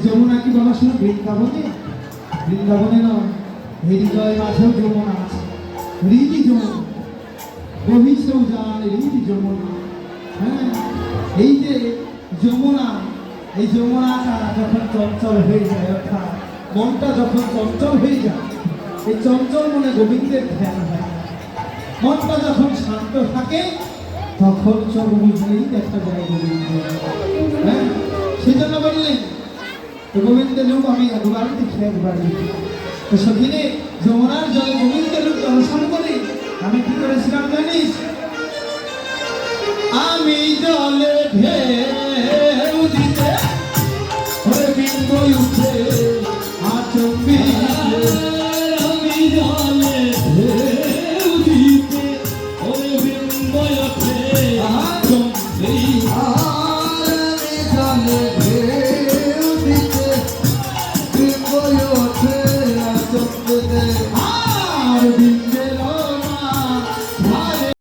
যমুনা কি বলা শুনে বৃন্দাবনে, বৃন্দাবনে নয়, হৃদয় মাঝেও যমুনা আছে। হৃদি যমুনা, গভীরেও যান হৃদি যমুনা। হ্যাঁ, এই যে যমুনা, এই যমুনাটা যখন চঞ্চল হয়ে যায়, অর্থাৎ মনটা যখন চঞ্চল হয়ে যায়, এই চঞ্চল মনে গোবিন্দের ধ্যান হয়। মনটা যখন শান্ত থাকে তখন চোখ বুঝলেই দেখা যায় গোবিন্দ। হ্যাঁ, সেজন্য বললেন তো গোবিন্দের রূপ আমি একবার দেখি, একবার দেখি। তো সেদিনে যমুনার জলে গোবিন্দের রূপ দর্শন করে আমি কি করেছিলাম জানিস? আমি জলে ঢেউ দিতে বিন্দু উঠে আচম্বি